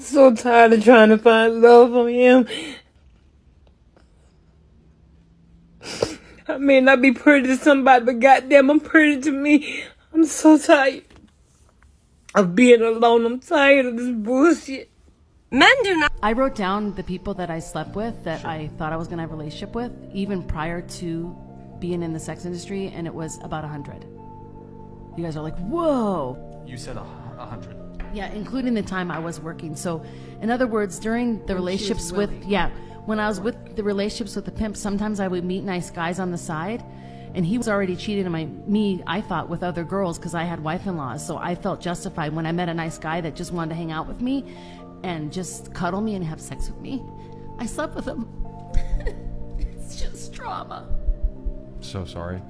so tired of trying to find love from him. I may not be pretty to somebody, but goddamn, I'm pretty to me. I'm so tired of being alone. I'm tired of this bullshit. Men do not. I wrote down the people that I slept with that I thought I was going to have a relationship with, even prior to being in the sex industry, and it was about 100. You guys are like, whoa. You said 100. Yeah, including the time I was working. So, in other words, during the relationships with, when I was with the relationships with the pimp, sometimes I would meet nice guys on the side, and he was already cheating on me, I thought, with other girls because I had wife-in-laws. So I felt justified when I met a nice guy that just wanted to hang out with me and just cuddle me and have sex with me. I slept with him. It's just trauma. So sorry.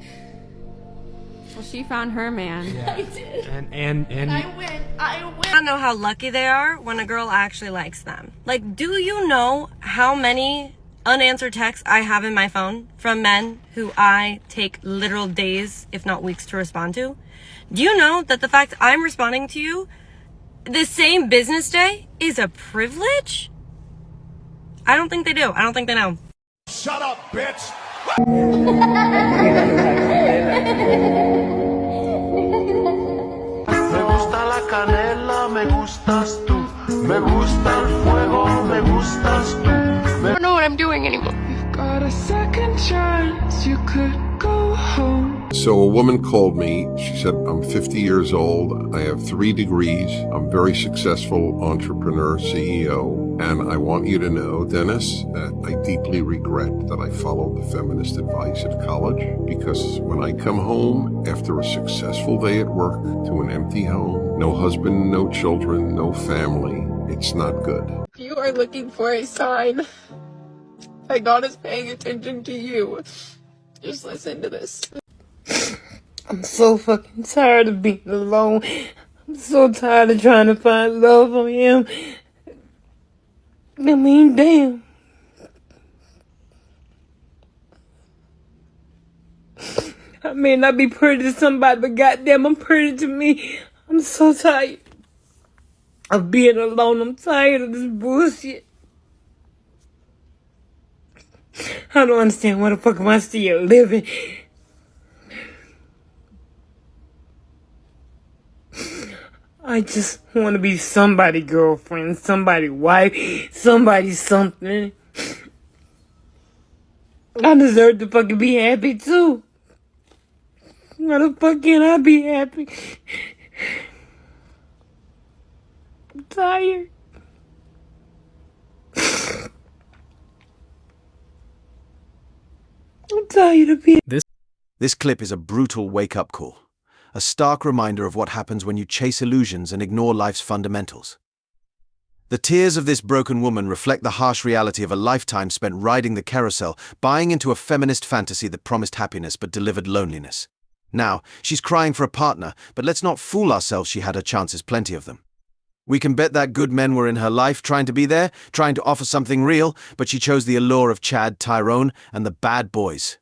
Well, she found her man. Yeah. I did. And I win. I don't know how lucky they are when a girl actually likes them. Like, do you know how many unanswered texts I have in my phone from men who I take literal days, if not weeks, to respond to? Do you know that the fact I'm responding to you the same business day is a privilege? I don't think they do. I don't think they know. Shut up, bitch! Me gusta la canela, me gustas tú. Me gusta el fuego, me gustas tú. I don't know what I'm doing anymore. You've got a second chance, you could go home. So a woman called me. She said, I'm 50 years old. I have 3 degrees. I'm very successful entrepreneur, CEO. And I want you to know, Dennis, that I deeply regret that I followed the feminist advice at college, because when I come home after a successful day at work to an empty home, no husband, no children, no family, it's not good. You are looking for a sign that God is paying attention to you. Just listen to this. I'm so fucking tired of being alone. I'm so tired of trying to find love from him. I mean, damn. I may not be pretty to somebody, but goddamn, I'm pretty to me. I'm so tired of being alone. I'm tired of this bullshit. I don't understand why the fuck am I still living. I just want to be somebody's girlfriend, somebody's wife, somebody's something. I deserve to fucking be happy too. Why the fuck can't I be happy? I'm tired. I'm tired of being... This clip is a brutal wake-up call. A stark reminder of what happens when you chase illusions and ignore life's fundamentals. The tears of this broken woman reflect the harsh reality of a lifetime spent riding the carousel, buying into a feminist fantasy that promised happiness but delivered loneliness. Now, she's crying for a partner, but let's not fool ourselves, she had her chances, plenty of them. We can bet that good men were in her life, trying to be there, trying to offer something real, but she chose the allure of Chad, Tyrone, and the bad boys.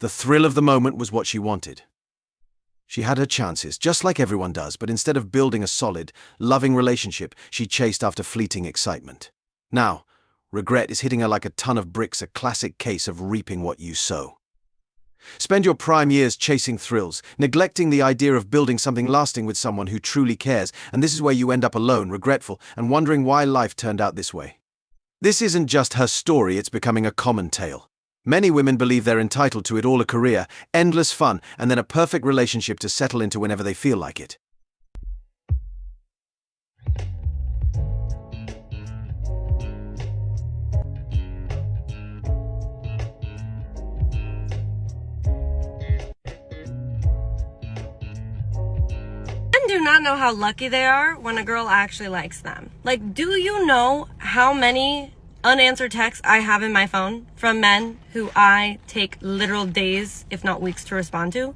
The thrill of the moment was what she wanted. She had her chances, just like everyone does, but instead of building a solid, loving relationship, she chased after fleeting excitement. Now, regret is hitting her like a ton of bricks, a classic case of reaping what you sow. Spend your prime years chasing thrills, neglecting the idea of building something lasting with someone who truly cares, and this is where you end up alone, regretful, and wondering why life turned out this way. This isn't just her story, it's becoming a common tale. Many women believe they're entitled to it all: a career, endless fun, and then a perfect relationship to settle into whenever they feel like it. Men do not know how lucky they are when a girl actually likes them. Like, do you know how many unanswered texts I have in my phone from men who I take literal days, if not weeks, to respond to?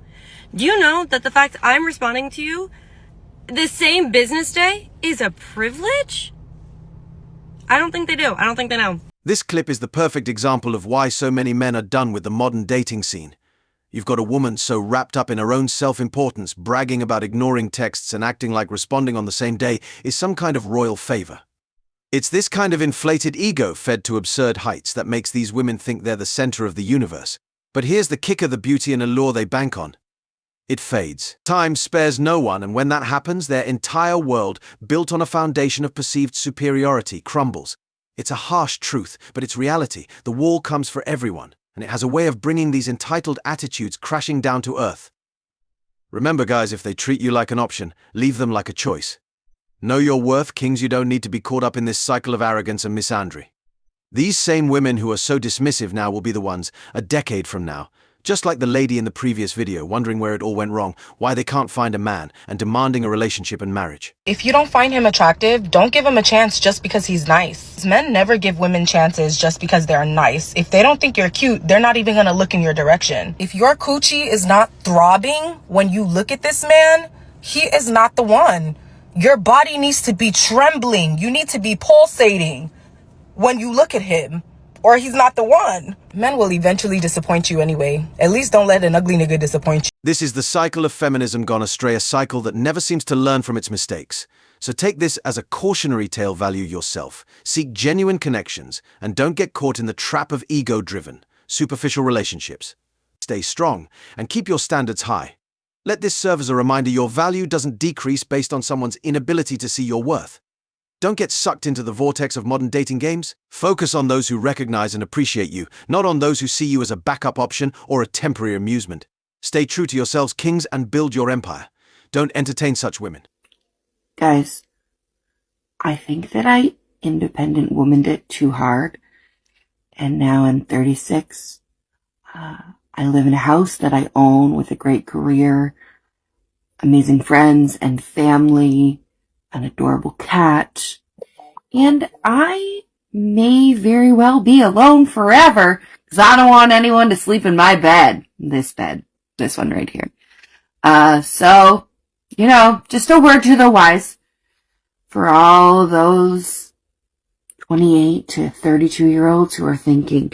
Do you know that the fact I'm responding to you the same business day is a privilege? I don't think they do. I don't think they know. This clip is the perfect example of why so many men are done with the modern dating scene. You've got a woman so wrapped up in her own self-importance, bragging about ignoring texts and acting like responding on the same day is some kind of royal favor. It's this kind of inflated ego fed to absurd heights that makes these women think they're the center of the universe. But here's the kicker: the beauty and allure they bank on. It fades. Time spares no one, and when that happens, their entire world, built on a foundation of perceived superiority, crumbles. It's a harsh truth, but it's reality. The wall comes for everyone, and it has a way of bringing these entitled attitudes crashing down to earth. Remember, guys, if they treat you like an option, leave them like a choice. Know your worth, kings. You don't need to be caught up in this cycle of arrogance and misandry. These same women who are so dismissive now will be the ones, a decade from now, just like the lady in the previous video, wondering where it all went wrong, why they can't find a man, and demanding a relationship and marriage. If you don't find him attractive, don't give him a chance just because he's nice. Men never give women chances just because they're nice. If they don't think you're cute, they're not even gonna look in your direction. If your coochie is not throbbing when you look at this man, he is not the one. Your body needs to be trembling. You need to be pulsating when you look at him, or he's not the one. Men will eventually disappoint you anyway. At least don't let an ugly nigga disappoint you. This is the cycle of feminism gone astray, a cycle that never seems to learn from its mistakes. So take this as a cautionary tale. Value yourself, seek genuine connections, and don't get caught in the trap of ego-driven, superficial relationships. Stay strong and keep your standards high. Let this serve as a reminder: your value doesn't decrease based on someone's inability to see your worth. Don't get sucked into the vortex of modern dating games. Focus on those who recognize and appreciate you, not on those who see you as a backup option or a temporary amusement. Stay true to yourselves, kings, and build your empire. Don't entertain such women. Guys, I think that I independent womaned it too hard. And now I'm 36. I live in a house that I own with a great career, amazing friends and family, an adorable cat, and I may very well be alone forever because I don't want anyone to sleep in my bed. This one right here. So, just a word to the wise for all those 28 to 32-year-olds who are thinking,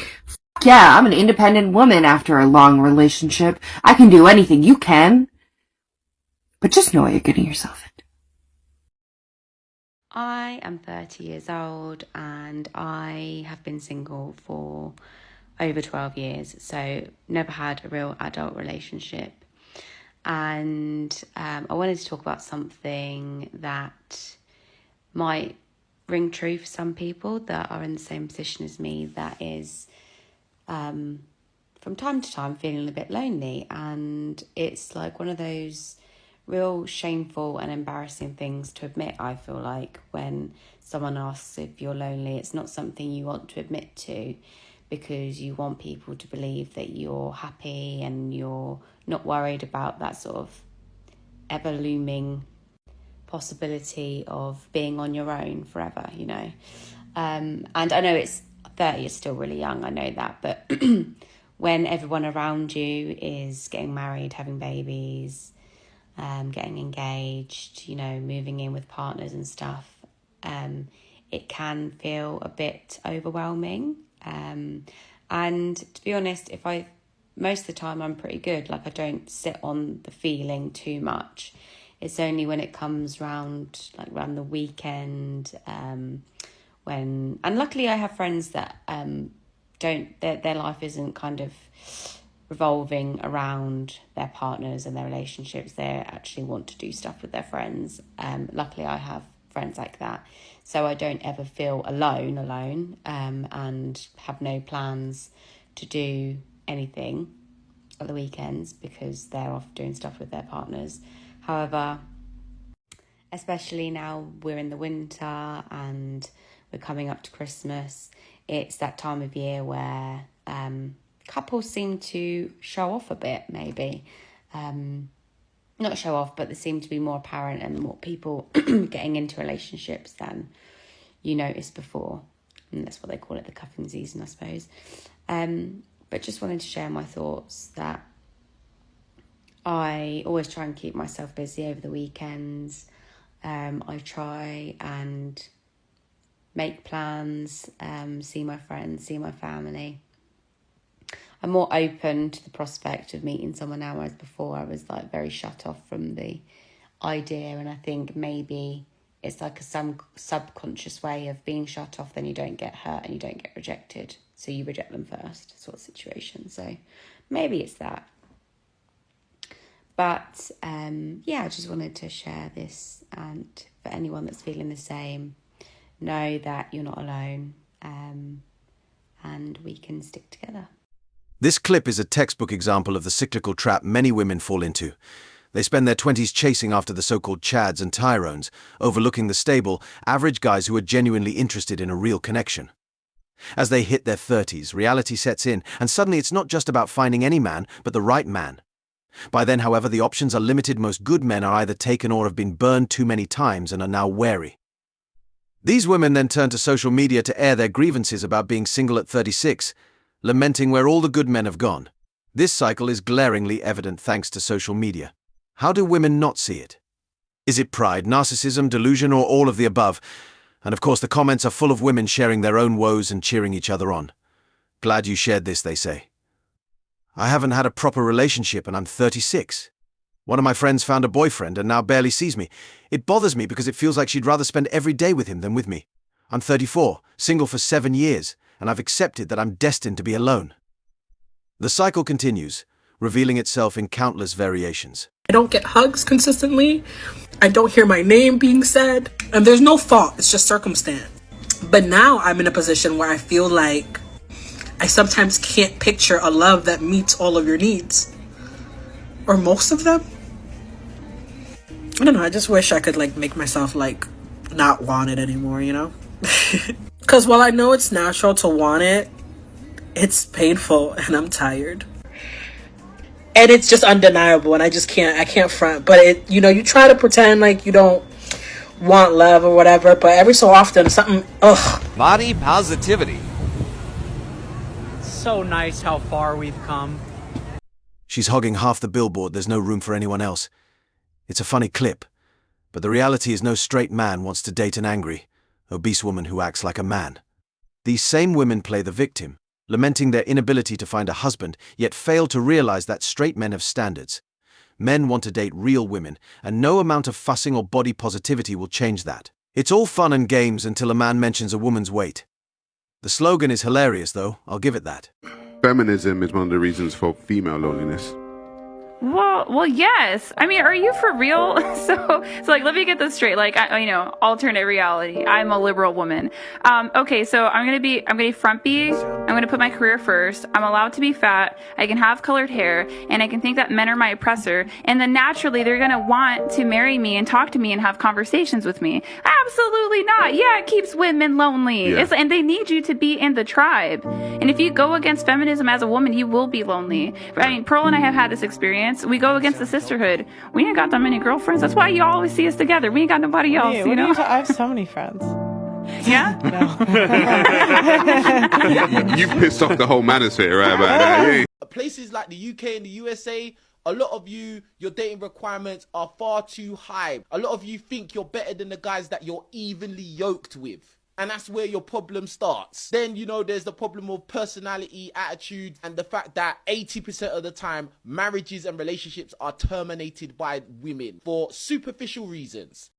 yeah, I'm an independent woman after a long relationship. I can do anything. You can. But just know what you're getting yourself into. I am 30 years old and I have been single for over 12 years. So never had a real adult relationship. And I wanted to talk about something that might ring true for some people that are in the same position as me. That is, from time to time, feeling a bit lonely. And it's like one of those real shameful and embarrassing things to admit, I feel like, when someone asks if you're lonely. It's not something you want to admit to because you want people to believe that you're happy and you're not worried about that sort of ever-looming possibility of being on your own forever, And I know it's 30 is still really young, I know that, but when everyone around you is getting married, having babies, getting engaged, moving in with partners and stuff, it can feel a bit overwhelming. And to be honest, most of the time I'm pretty good. Like, I don't sit on the feeling too much. It's only when it comes around the weekend, and luckily I have friends that their life isn't kind of revolving around their partners and their relationships. They actually want to do stuff with their friends. Luckily I have friends like that, so I don't ever feel alone, and have no plans to do anything at the weekends because they're off doing stuff with their partners. However, especially now we're in the winter and we're coming up to Christmas, it's that time of year where couples seem to show off a bit, maybe. Not show off, but they seem to be more apparent and more people getting into relationships than you noticed before. And that's what they call it, the cuffing season, I suppose. But just wanted to share my thoughts that I always try and keep myself busy over the weekends. I try and make plans, see my friends, see my family. I'm more open to the prospect of meeting someone now, whereas before I was very shut off from the idea. And I think maybe it's like some subconscious way of being shut off, then you don't get hurt and you don't get rejected. So you reject them first, sort of situation. So maybe it's that. But yeah, I just wanted to share this, and for anyone that's feeling the same, know that you're not alone, and we can stick together. This clip is a textbook example of the cyclical trap many women fall into. They spend their 20s chasing after the so-called Chads and Tyrones, overlooking the stable, average guys who are genuinely interested in a real connection. As they hit their 30s, reality sets in, and suddenly it's not just about finding any man, but the right man. By then, however, the options are limited. Most good men are either taken or have been burned too many times and are now wary. These women then turn to social media to air their grievances about being single at 36, lamenting where all the good men have gone. This cycle is glaringly evident thanks to social media. How do women not see it? Is it pride, narcissism, delusion, or all of the above? And of course the comments are full of women sharing their own woes and cheering each other on. Glad you shared this, they say. I haven't had a proper relationship and I'm 36. One of my friends found a boyfriend and now barely sees me. It bothers me because it feels like she'd rather spend every day with him than with me. I'm 34, single for 7 years, and I've accepted that I'm destined to be alone. The cycle continues, revealing itself in countless variations. I don't get hugs consistently. I don't hear my name being said. And there's no fault, it's just circumstance. But now I'm in a position where I feel like I sometimes can't picture a love that meets all of your needs. Or most of them. I don't know, I just wish I could make myself not want it anymore, you know? Because while I know it's natural to want it, it's painful and I'm tired. And it's just undeniable and I can't front. But you try to pretend like you don't want love or whatever, but every so often something, Body positivity. So nice how far we've come. She's hogging half the billboard, there's no room for anyone else. It's a funny clip, but the reality is no straight man wants to date an angry, obese woman who acts like a man. These same women play the victim, lamenting their inability to find a husband, yet fail to realize that straight men have standards. Men want to date real women, and no amount of fussing or body positivity will change that. It's all fun and games until a man mentions a woman's weight. The slogan is hilarious, though, I'll give it that. Feminism is one of the reasons for female loneliness. Well, yes. I mean, are you for real? So let me get this straight. Alternate reality. I'm a liberal woman. Okay, so I'm gonna be frumpy. I'm gonna put my career first. I'm allowed to be fat. I can have colored hair, and I can think that men are my oppressor. And then naturally, they're gonna want to marry me and talk to me and have conversations with me. Absolutely not. Yeah, it keeps women lonely. Yeah. And they need you to be in the tribe. And if you go against feminism as a woman, you will be lonely. I mean, Pearl and I have had this experience. We go against the sisterhood. We ain't got that many girlfriends. That's why you always see us together. We ain't got nobody else, you know? I have so many friends. Yeah? You pissed off the whole manosphere right about that. Yeah. Places like the UK and the USA, a lot of your dating requirements are far too high. A lot of you think you're better than the guys that you're evenly yoked with. And that's where your problem starts. Then, there's the problem of personality, attitude, and the fact that 80% of the time, marriages and relationships are terminated by women for superficial reasons.